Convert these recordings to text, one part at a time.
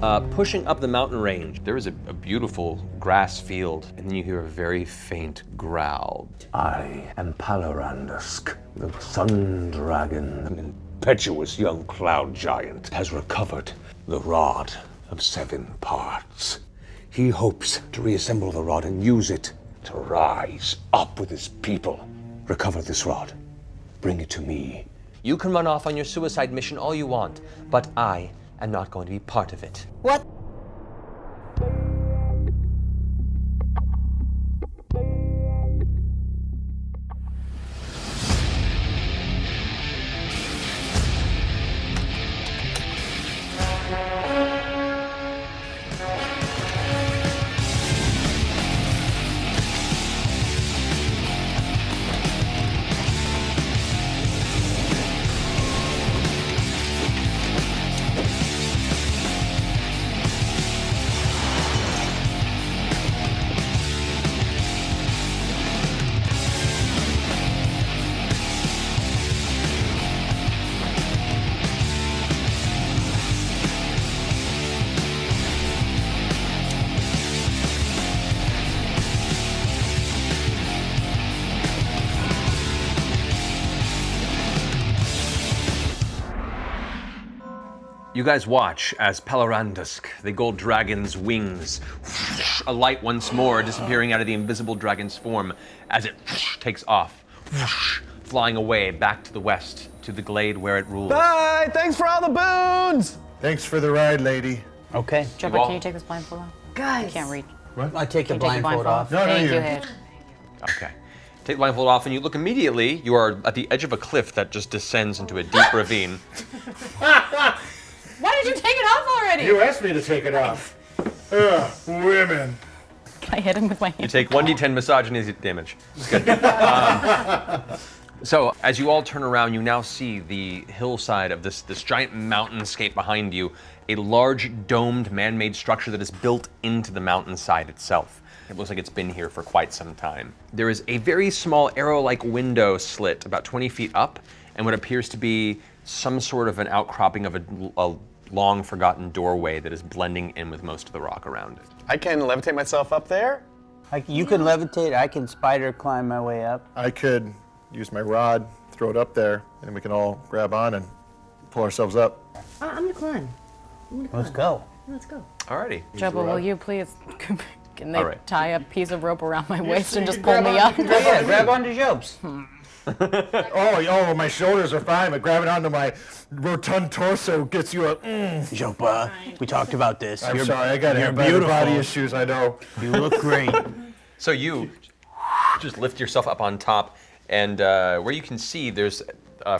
Pushing up the mountain range, there is a beautiful grass field, and then you hear a very faint growl. I am Palorandusk, the sun dragon, an impetuous young cloud giant, has recovered the rod of 7 parts. He hopes to reassemble the rod and use it to rise up with his people. Recover this rod. Bring it to me. You can run off on your suicide mission all you want, but I am not going to be part of it. What? You guys watch as Palorandusk, the gold dragon's wings, alight once more, disappearing out of the invisible dragon's form as it takes off, flying away back to the west, to the glade where it rules. Bye! Thanks for all the boons! Thanks for the ride, lady. Okay. Trevor, can you take this blindfold off? Guys. I can't reach. What? I take the blindfold off. No, Thank you. you, Hitch. Okay. Take the blindfold off, and you look immediately. You are at the edge of a cliff that just descends into a deep ravine. Why did you take it off already? You asked me to take it off. Ugh, women. Can I hit him with my hand? You take 1d10 misogyny damage. It's good. So as you all turn around, you now see the hillside of this giant mountainscape behind you, a large domed man-made structure that is built into the mountainside itself. It looks like it's been here for quite some time. There is a very small arrow-like window slit about 20 feet up, and what appears to be some sort of an outcropping of a long forgotten doorway that is blending in with most of the rock around it. I can levitate myself up there? You can levitate, I can spider climb my way up. I could use my rod, throw it up there, and we can all grab on and pull ourselves up. I'm gonna climb. Let's go. Let's go. Alrighty. Trevor, will you please, can they All right. tie a piece of rope around my waist and just pull me up? Yeah, grab onto Jobs. Oh, my shoulders are fine, but grabbing onto my rotund torso gets you a. Jopa, we talked about this. I'm sorry, I got you're body beautiful. issues, I know. You look great. So you just lift yourself up on top, and where you can see, there's,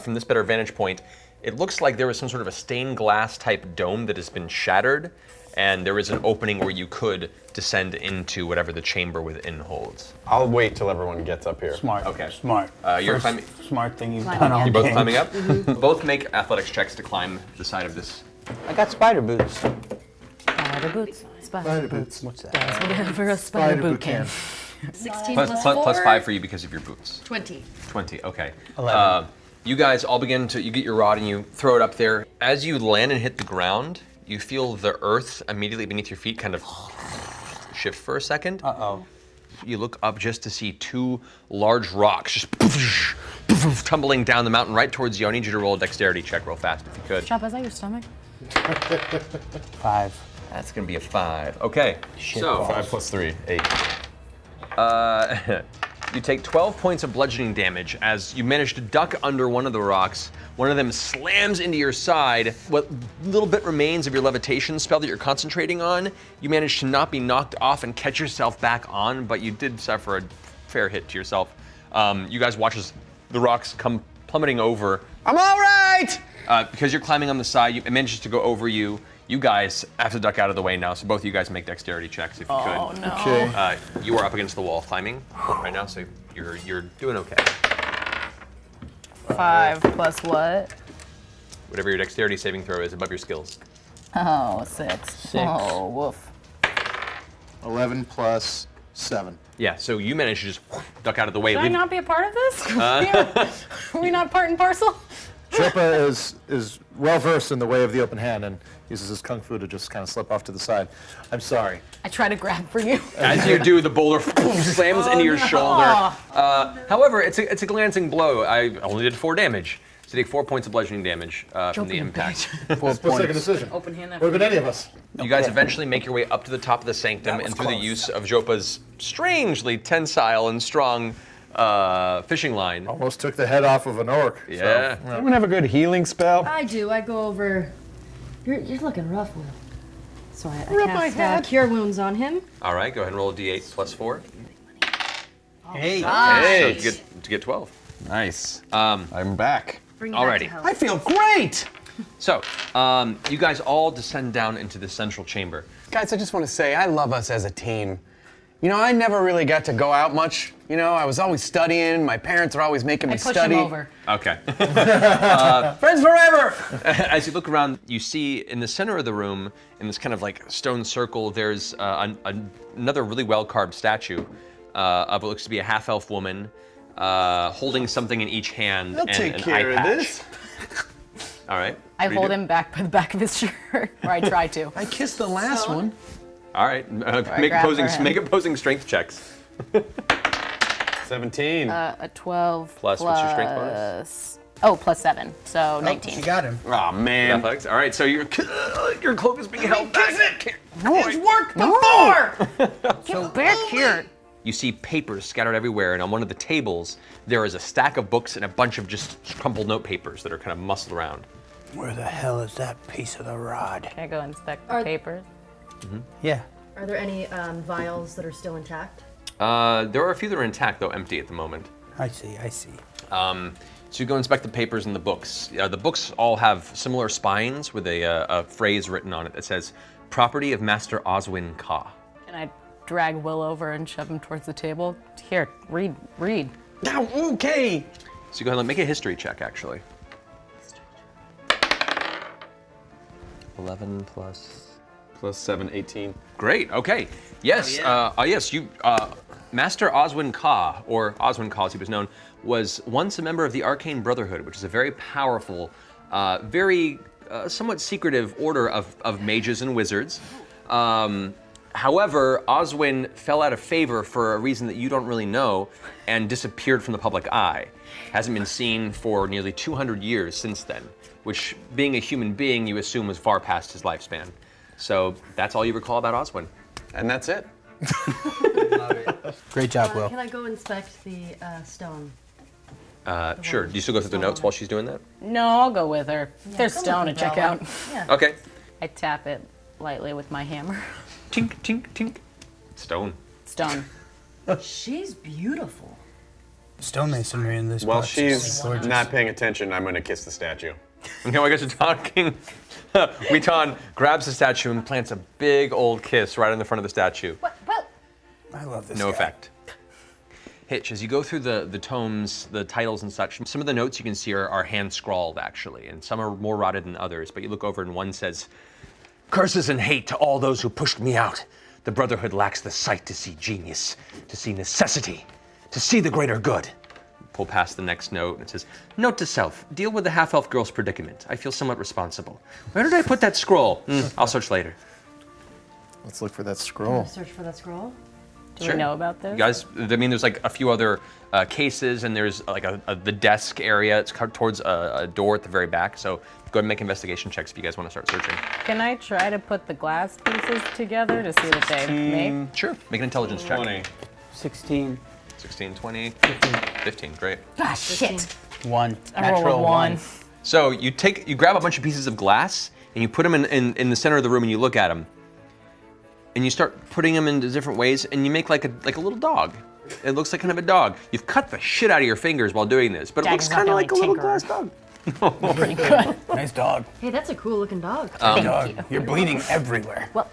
from this better vantage point, it looks like there was some sort of a stained glass type dome that has been shattered, and there is an opening where you could descend into whatever the chamber within holds. I'll wait till everyone gets up here. Smart. Okay. Smart. You're First climbing. smart thing you've Climbing done all up. You're both game. climbing up. Both make athletics checks to climb the side of this. I got spider boots. Spider boots. Spider boots. What's that? Does whatever a spider boot can. 16 Plus 5 for you because of your boots. 20. 20, okay. 11. You guys all begin to, you get your rod and you throw it up there. As you land and hit the ground, you feel the earth immediately beneath your feet kind of shift for a second. Uh-oh. You look up just to see 2 large rocks just tumbling down the mountain right towards you. I need you to roll a dexterity check real fast if you could. Chop, is that your stomach? 5. That's gonna be a 5. Okay, Shit so balls. 5 plus 3, 8. you take 12 points of bludgeoning damage as you manage to duck under one of the rocks. One of them slams into your side. What little bit remains of your levitation spell that you're concentrating on, you manage to not be knocked off and catch yourself back on, but you did suffer a fair hit to yourself. You guys watch as the rocks come plummeting over. I'm all right! Because you're climbing on the side, it manages to go over you. You guys have to duck out of the way now, so both of you guys make dexterity checks if you could. Oh no. Okay. You are up against the wall climbing right now, so you're doing okay. 5 plus what? Whatever your dexterity saving throw is above your skills. Oh, 6. Oh, woof. 11 plus 7. Yeah, so you manage to just duck out of the way. Should I not be a part of this? Are we not part and parcel? Jopa is well versed in the way of the open hand and uses his kung fu to just kind of slip off to the side. I'm sorry. I try to grab for you. As you do, the boulder slams into your shoulder. However, it's a glancing blow. I only did 4 damage. So you take 4 points of bludgeoning damage from the impact. 4 points. Take a decision. Open hand. Would have been any of us. You guys eventually make your way up to the top of the sanctum, and through the use of Jopa's strangely tensile and strong fishing line. Almost took the head off of an orc. Yeah. So, Anyone have a good healing spell? I do. I go over. You're looking rough, Will. So I Rub my cast head. Cure Wounds on him. All right, go ahead and roll a d8 plus 4. Hey. So to get 12. Nice. I'm back. Bring you back to Alrighty. health. I feel great! So, you guys all descend down into the central chamber. Guys, I just want to say, I love us as a team. You know, I never really got to go out much. You know, I was always studying. My parents are always making me Push study. him over. Okay. Friends forever! As you look around, you see in the center of the room, in this kind of like stone circle, there's another really well-carved statue of what looks to be a half-elf woman holding something in each hand. I'll and take an care eye of patch. this. All right. I what do you hold do? him back by the back of his shirt, or I try to. I kissed the last one. All right. Make grab opposing for him. make opposing strength checks. 17. A 12 Plus, what's your strength bonus? Oh, plus 7, so 19. You got him. Oh man. Athletics. All right. So your cloak is being held back. It's worked before! So back here. You see papers scattered everywhere, and on one of the tables, there is a stack of books and a bunch of just crumpled note papers that are kind of muscled around. Where the hell is that piece of the rod? Can I go inspect the Are- papers? Yeah. Are there any vials that are still intact? There are a few that are intact, though empty at the moment. I see. I see. So you go inspect the papers and the books. The books all have similar spines with a phrase written on it that says, "Property of Master Oswin Ka." Can I drag Will over and shove him towards the table? Here, read. Now, okay. So you go ahead and make a history check, actually. 11 plus... Plus 7, 18. Great, okay. Yes, yes, you... Master Oswin Ka, or Oswin Ka as he was known, was once a member of the Arcane Brotherhood, which is a very powerful, very somewhat secretive order of mages and wizards. However, Oswin fell out of favor for a reason that you don't really know and disappeared from the public eye. Hasn't been seen for nearly 200 years since then, which, being a human being, you assume was far past his lifespan. So that's all you recall about Oswin. And that's it. Great job, Will. Can I go inspect the stone? Sure, do you still go through the notes while she's doing that? No, I'll go with her. There's stone to check out. Yeah. Okay. I tap it lightly with my hammer. Tink, tink, tink. Stone. Stone. She's beautiful. Stonemasonry in this. While box she's is gorgeous. not paying attention, I'm going to kiss the statue. Okay, while you guys are talking, Witan grabs the statue and plants a big old kiss right in the front of the statue. What? I love this. No guy. effect. Hitch, as you go through the tomes, the titles and such, some of the notes you can see are hand-scrawled, actually, and some are more rotted than others, but you look over and one says, "Curses and hate to all those who pushed me out. The Brotherhood lacks the sight to see genius, to see necessity, to see the greater good." Pull past the next note, and it says, "Note to self, deal with the half-elf girl's predicament. I feel somewhat responsible. Where did I put that scroll? I'll search later." Let's look for that scroll. Search for that scroll. Do we know about this? You guys, I mean, there's like a few other cases, and there's like the desk area. It's towards a door at the very back. So go ahead and make investigation checks if you guys want to start searching. Can I try to put the glass pieces together to see what they make? Sure. Make an intelligence check. 20. 16. 16, 20, 15. Great. Ah, shit. 1. I roll a 1. So you grab a bunch of pieces of glass and you put them in the center of the room and you look at them. And you start putting them into different ways, and you make like a little dog. It looks like kind of a dog. You've cut the shit out of your fingers while doing this, but it looks Dagger's not kind of gonna like a little tinker. glass dog. Pretty good. Nice dog. Hey, that's a cool looking dog. Dog. You're bleeding everywhere. Well,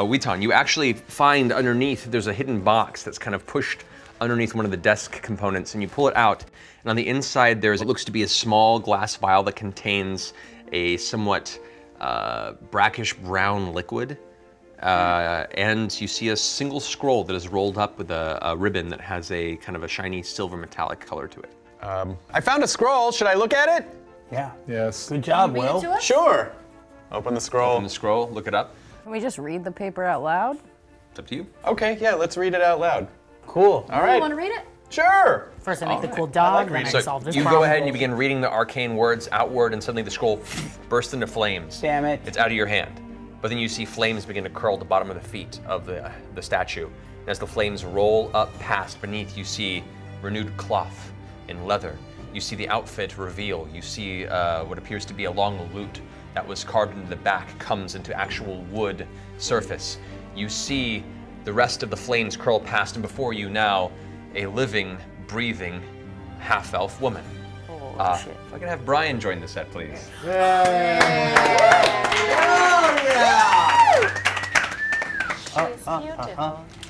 Witan, you actually find underneath, there's a hidden box that's kind of pushed underneath one of the desk components, and you pull it out, and on the inside there's what looks to be a small glass vial that contains a somewhat brackish brown liquid. And you see a single scroll that is rolled up with a ribbon that has a kind of a shiny silver metallic color to it. I found a scroll. Should I look at it? Yeah. Yes. Good job, Read it Will. to us? Sure. Open the scroll. Open the scroll, look it up. Can we just read the paper out loud? It's up to you. Okay, yeah, let's read it out loud. Cool. All You right. want to read it? Sure. First I make the cool dog, then I So solve this you problem. go ahead and you begin reading the arcane words outward, and suddenly the scroll bursts into flames. Damn it. It's out of your hand. But then you see flames begin to curl the bottom of the feet of the statue. And as the flames roll up past beneath, you see renewed cloth and leather. You see the outfit reveal. You see what appears to be a long lute that was carved into the back comes into actual wood surface. You see the rest of the flames curl past, and before you now, a living, breathing half-elf woman. If I could have Brian join the set, please.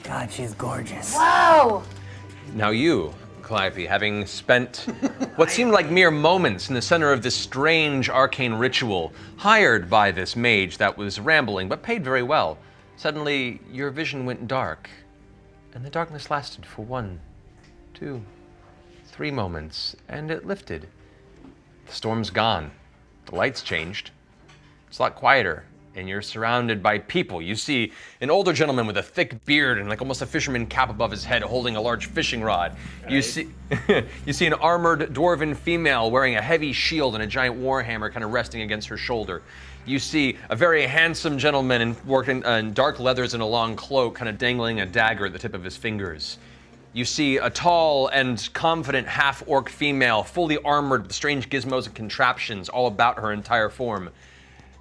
God, she's gorgeous. Wow. Now you, Calliope, having spent what seemed like mere moments in the center of this strange arcane ritual, hired by this mage that was rambling but paid very well, suddenly your vision went dark, and the darkness lasted for 1, 2, 3 moments, and it lifted. The storm's gone. The lights changed. It's a lot quieter, and you're surrounded by people. You see an older gentleman with a thick beard and like almost a fisherman cap above his head holding a large fishing rod. You see you see an armored dwarven female wearing a heavy shield and a giant warhammer kind of resting against her shoulder. You see a very handsome gentleman working in dark leathers and a long cloak kind of dangling a dagger at the tip of his fingers. You see a tall and confident half-orc female, fully armored with strange gizmos and contraptions all about her entire form.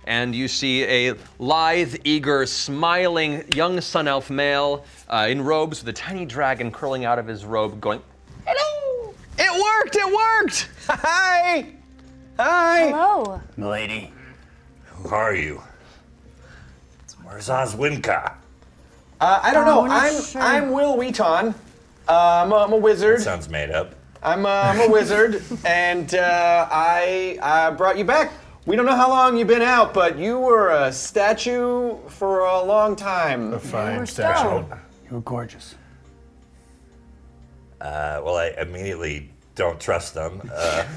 And you see a lithe, eager, smiling young sun elf male in robes with a tiny dragon curling out of his robe going, "Hello!" It worked! It worked! Hi! Hi! Hello. Milady. Who are you? Where's Oswinka? I don't know. we're not sure. I'm Will Wheaton. I'm a wizard. Sounds made up. I'm a wizard, and I brought you back. We don't know how long you've been out, but you were a statue for a long time. A fine We're statue. stoned. You were gorgeous. Well, I immediately don't trust them.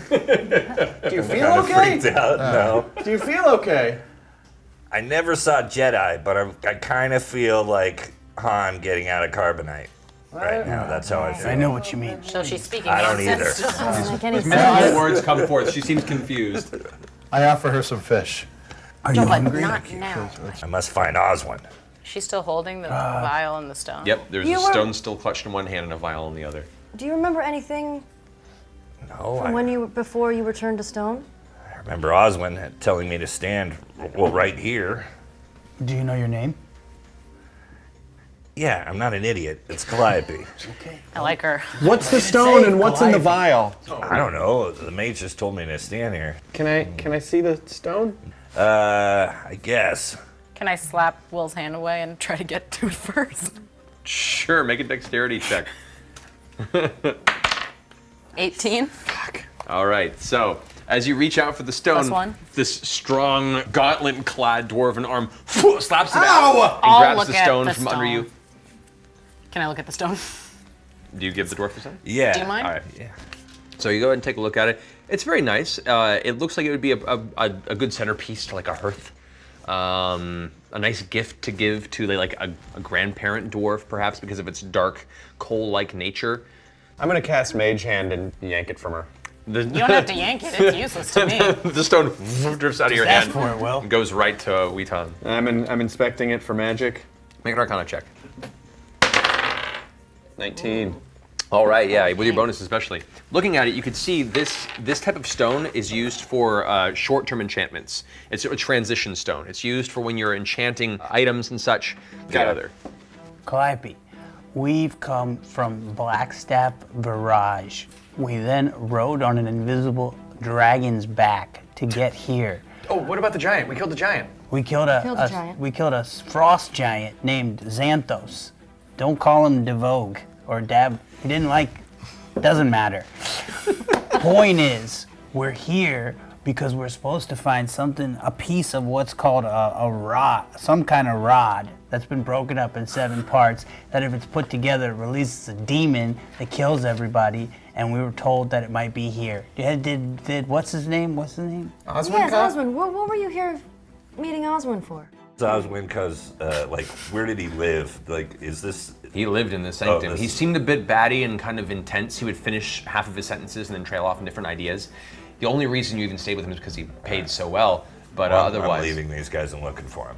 Do you feel Kind of okay? freaked out. No. Do you feel okay? I never saw Jedi, but I kind of feel like Han getting out of carbonite right now. That's how I feel. I know what you mean. So she's speaking I don't nonsense. either. Doesn't make any Many sense. words come forth. She seems confused. I offer her some fish. Are you But hungry? not now. I must find Oswin. She's still holding the vial and the stone. Yep, there's You a were- stone still clutched in one hand and a vial in the other. Do you remember anything No, from when you before you were turned to stone? I remember Oswin telling me to stand, well, right here. Do you know your name? Yeah, I'm not an idiot. It's Calliope. I like her. What's the stone and what's in the vial? I don't know. The mage just told me to stand here. Can I see the stone? I guess. Can I slap Will's hand away and try to get to it first? Sure, make a dexterity check. 18. All right, so as you reach out for the stone, +1. this strong, gauntlet-clad dwarven arm slaps it out and I'll grabs look the at stone the from under you. Can I look at the stone? Do you give the dwarf the stone? Yeah. Do you mind? All right. Yeah. So you go ahead and take a look at it. It's very nice. It looks like it would be a good centerpiece to like a hearth. A nice gift to give to like a grandparent dwarf, perhaps, because of its dark, coal-like nature. I'm gonna cast Mage Hand and yank it from her. The, You don't have to yank it. It's useless to me. the stone drifts out of your ask hand for it, Will. and goes right to Weeton. I'm inspecting it for magic. Make an Arcana check. 19. All right, yeah, with your bonus especially. Looking at it, you could see this type of stone is used for short-term enchantments. It's a transition stone. It's used for when you're enchanting items and such together. Calliope, we've come from Blackstaff Barrage. We then rode on an invisible dragon's back to get here. Oh, what about the giant? We killed the giant. We killed Killed a giant. we killed a frost giant named Xanthos. Don't call him Devogue or Dab. He didn't like. Doesn't matter. Point is, we're here because we're supposed to find something, a piece of what's called a rod, some kind of rod that's been broken up in 7 parts. That if it's put together, it releases a demon that kills everybody, and we were told that it might be here. Did what's his name? What's his name? Osmond? Yes, Osmond. What were you here meeting Osmond for? It's Oswin because, like, where did he live? Like, is this... He lived in the sanctum. this- He seemed a bit batty and kind of intense. He would finish half of his sentences and then trail off in different ideas. The only reason you even stayed with him is because he paid so well, but otherwise... I'm leaving these guys and looking for him.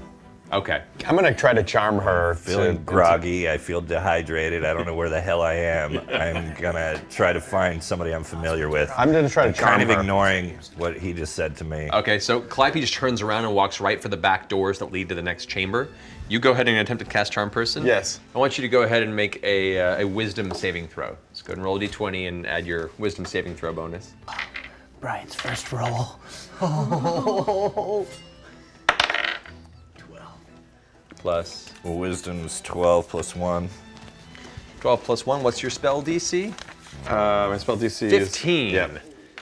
Okay. I'm gonna try to charm her. Feeling groggy, I feel dehydrated, I don't know where the hell I am. I'm gonna try to find somebody I'm familiar with. I'm gonna try to charm kind of her. ignoring what he just said to me. Okay, so Calliope just turns around and walks right for the back doors that lead to the next chamber. You go ahead and attempt to cast Charm Person. Yes. I want you to go ahead and make a Wisdom saving throw. Let's go ahead and roll a d20 and add your Wisdom saving throw bonus. Brian's first roll. Plus Well, wisdom's 12 plus 1. 12 plus 1, what's your spell DC? My spell DC 15. is... Yeah.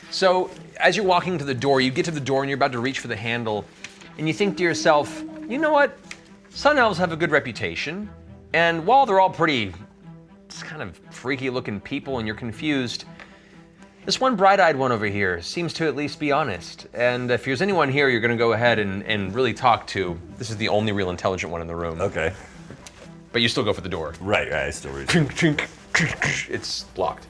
So, as you're walking to the door, you get to the door and you're about to reach for the handle, and you think to yourself, you know what? Sun elves have a good reputation, and while they're all pretty just kind of freaky looking people and you're confused, this one bright-eyed one over here seems to at least be honest. And if there's anyone here you're gonna go ahead and really talk to, this is the only real intelligent one in the room. Okay. But you still go for the door. Right, I still reach. It's locked.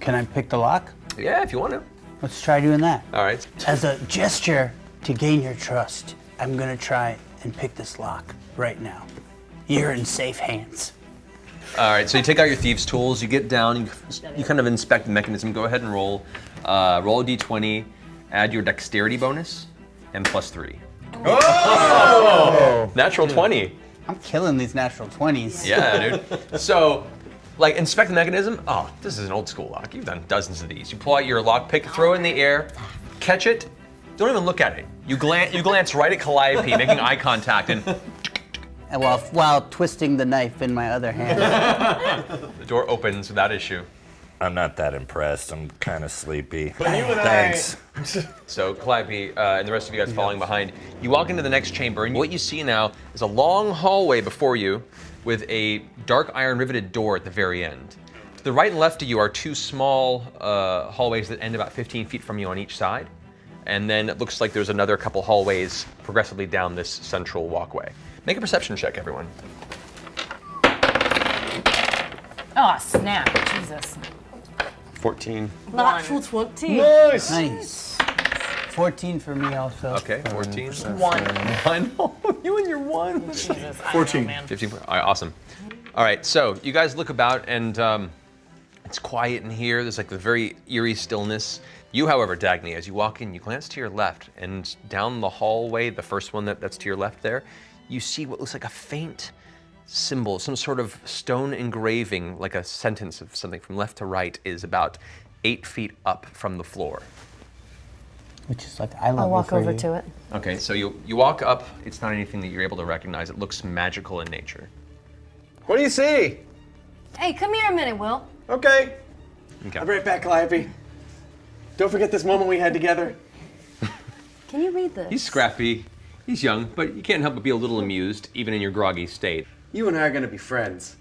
Can I pick the lock? Yeah, if you want to. Let's try doing that. All right. As a gesture to gain your trust, I'm gonna try and pick this lock right now. You're in safe hands. All right, so you take out your thieves' tools, you get down, you kind of inspect the mechanism. Go ahead and roll. Roll a d20, add your dexterity bonus, and +3. Oh! Natural 20. I'm killing these natural 20s. Yeah, dude. So, like, inspect the mechanism. Oh, this is an old school lock. You've done dozens of these. You pull out your lockpick, throw it in the air, catch it. Don't even look at it. You glance right at Calliope, making eye contact, and And while twisting the knife in my other hand. the door opens without issue. I'm not that impressed. I'm kind of sleepy. Thanks. So Calliope and the rest of you guys following behind, you walk into the next chamber, and what you see now is a long hallway before you with a dark iron riveted door at the very end. To the right and left of you are two small hallways that end about 15 feet from you on each side. And then it looks like there's another couple hallways progressively down this central walkway. Make a perception check, everyone. Oh, snap. Jesus. 14. Natural 20. Nice! Nice. 14 for me also. Okay, 14. One. One. Oh, you and your one. Jesus. 14. 15. All right, awesome. All right, so you guys look about, and it's quiet in here. There's like the very eerie stillness. You, however, Dagny, as you walk in, you glance to your left, and down the hallway, the first one that's to your left there, you see what looks like a faint symbol, some sort of stone engraving, like a sentence of something from left to right, is about 8 feet up from the floor. Which is like, I love I'll walk over to it. Okay, so you walk up. It's not anything that you're able to recognize. It looks magical in nature. What do you see? Hey, come here a minute, Will. Okay. Okay. I'll be right back, Calliope. Don't forget this moment we had together. Can you read this? He's scrappy. He's young, but you can't help but be a little amused, even in your groggy state. You and I are gonna be friends.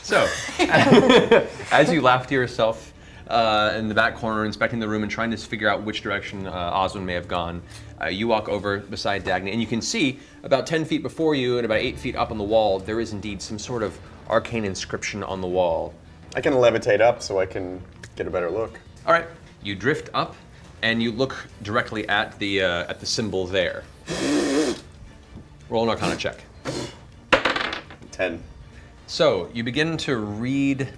So, as you laugh to yourself in the back corner, inspecting the room and trying to figure out which direction Osmond may have gone, you walk over beside Dagny, and you can see about 10 feet before you and about 8 feet up on the wall, there is indeed some sort of arcane inscription on the wall. I can levitate up so I can get a better look. All right, you drift up, and you look directly at the symbol there. Roll an Arcana check. 10. So you begin to read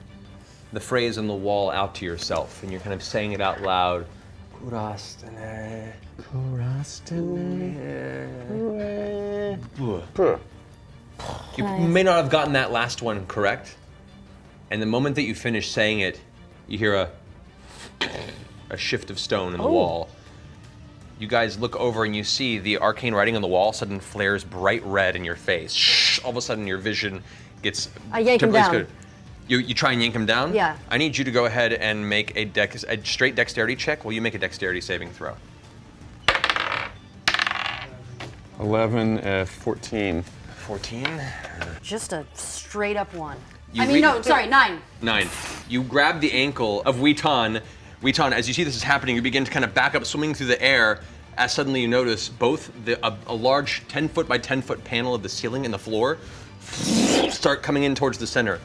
the phrase on the wall out to yourself, and you're kind of saying it out loud. Kurastane, Puh. You may not have gotten that last one correct, and the moment that you finish saying it, you hear a shift of stone in the wall. You guys look over and you see the arcane writing on the wall suddenly flares bright red in your face. Shh, all of a sudden your vision gets I yank him temporarily down. skewed. You try and yank him down? Yeah. I need you to go ahead and make a straight dexterity check. Will you make a dexterity saving throw? 11, 14. 14. Just a straight up one. Sorry, 9. 9. You grab the ankle of Weeton. Weeton, as you see this is happening, you begin to kind of back up, swimming through the air, as suddenly you notice both a large 10-foot by 10-foot panel of the ceiling and the floor start coming in towards the center.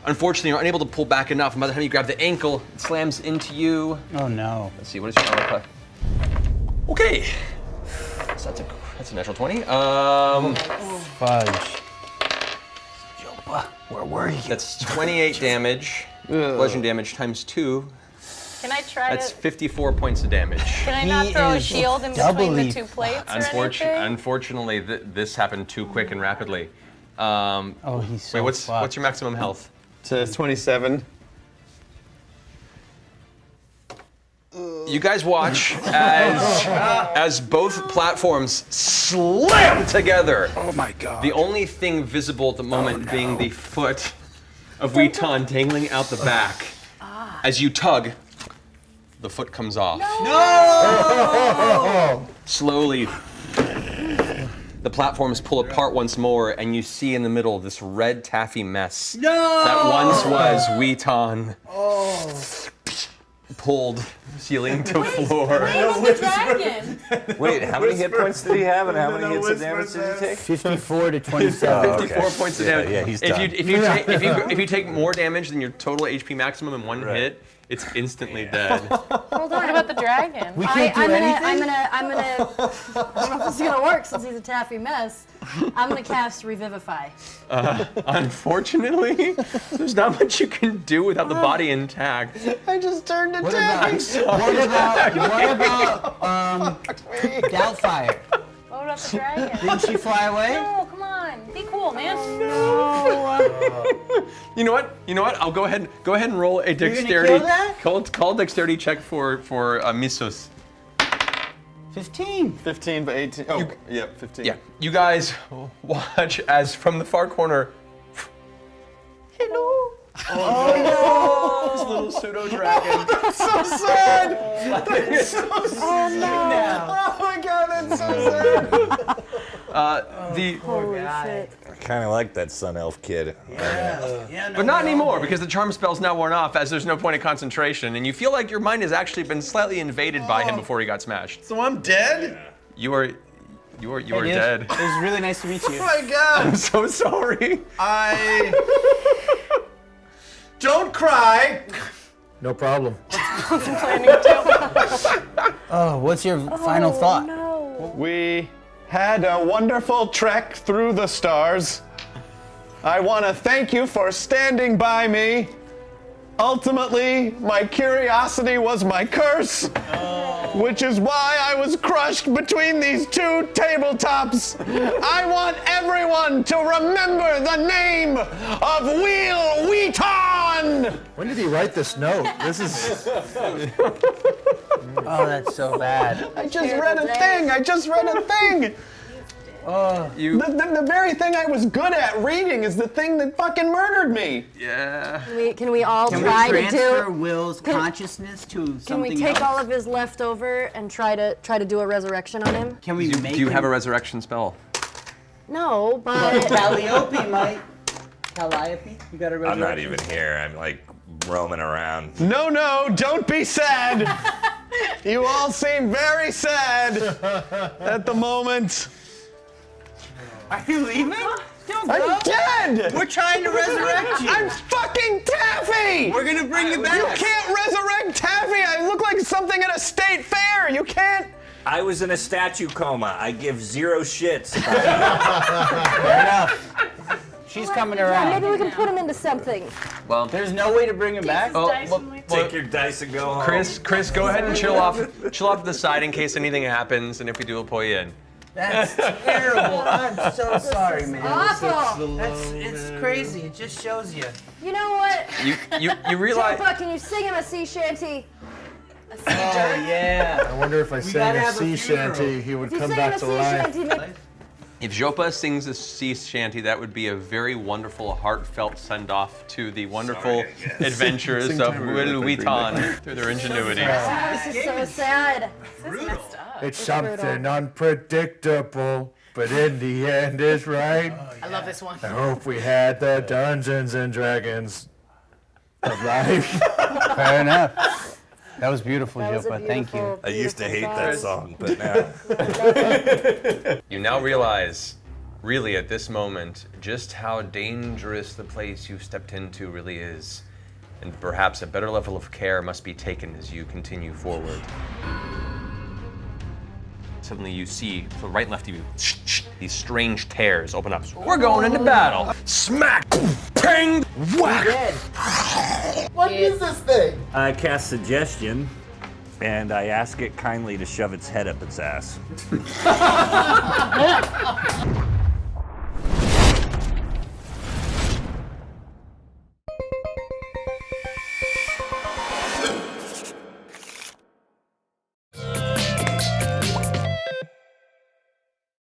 Unfortunately, you're unable to pull back enough, and by the time you grab the ankle, it slams into you. Oh no. Let's see, what is your armor class? Okay. So that's a natural 20. Fudge. Where were you? That's 28 damage. Bludgeoning damage times 2. Can I try That's to? 54 points of damage. Can I not throw a is shield in between doubly the two plates or anything? Unfortunately, this happened too quick and rapidly. Oh, he's so Wait, what's fucked. your maximum health? To 27. You guys watch as both platforms slam together. Oh my god. The only thing visible at the moment being the foot of Weeton dangling out the back. As you tug, the foot comes off. No! Slowly, the platforms pull apart once more, and you see in the middle this red taffy mess that once was Weeton. Pulled ceiling to floor. The dragon. Wait, how many hit points did he have, and how many hits of damage did he take? 54 to 27. 54 points of damage. Yeah, he's if done. if you take more damage than your total HP maximum in one hit, it's instantly dead. Hold on. What about the dragon? We can't do anything? I don't know if this is gonna work since he's a taffy mess. I'm gonna cast Revivify. Unfortunately, there's not much you can do without the body intact. I just turned to What taffy. about Doubtfire? What about the dragon? Didn't she fly away? No, come on. Be cool, man. You know what? I'll go ahead and roll a gonna dexterity. kill that? Call a dexterity check for Missus. 15. 15 by 18. Oh, yeah, 15. Yeah, you guys watch as from the far corner. Hello. Oh, this little pseudo dragon. That's so sad. Oh no! Oh my god, that's so sad. Holy shit! I kind of like that sun elf kid. But not anymore, because the charm spell's now worn off, as there's no point of concentration, and you feel like your mind has actually been slightly invaded by him before he got smashed. So I'm dead? You are dead. It was really nice to meet you. Oh my god. I'm so sorry. Don't cry. No problem. Planning to. Oh, what's your final thought? No. We had a wonderful trek through the stars. I want to thank you for standing by me. Ultimately, my curiosity was my curse, which is why I was crushed between these two tabletops. I want everyone to remember the name of Wheel Weeton! When did he write this note? This is. Oh, that's so bad. I just read a thing. The very thing I was good at reading is the thing that fucking murdered me. Yeah. Can we all Can we try to transfer do? Will's consciousness to Can something we take else? all of his leftover and try to do a resurrection on him? Can we make Do you him... have a resurrection spell? No, but Calliope might. Calliope? You got a resurrection? I'm not even here. I'm like roaming around. No, don't be sad. You all seem very sad at the moment. Are you leaving? Don't go. I'm dead! We're trying to resurrect you. I'm fucking Taffy! We're gonna bring you You back. can't resurrect Taffy! I look like something at a state fair! You can't! I was in a statue coma. I give 0 shits. Fair enough. She's coming around. maybe we can put him into something. Well, There's no way to bring him back? Take your dice and go home. Chris, go ahead and chill off the side in case anything happens, and if we do, we'll pull you in. That's terrible. I'm so sorry, man. Awful. It's crazy. It just shows you. You know what? You realize Jumpa, can you sing him a sea shanty? Oh, yeah. I wonder if I sang gotta a have a sea funeral. shanty, he would If you come sing him back a to sea life. shanty, maybe. if Jopa sings a sea shanty, that would be a very wonderful, heartfelt send-off to the wonderful adventures of Will Weeton through their ingenuity. This is so sad. This is messed up. It's something unpredictable, but in the end it's right. I love this one. I hope we had the Dungeons and Dragons of life. Fair enough. That was beautiful, That was a Jopa. Thank you. beautiful, I used to hate beautiful that song. song, but now. You now realize, really at this moment, just how dangerous the place you stepped into really is. And perhaps a better level of care must be taken as you continue forward. Suddenly you see, to the right and left of you, these strange tears open up. We're going into battle. Smack! Ping! Whack! What is this thing? I cast suggestion, and I ask it kindly to shove its head up its ass.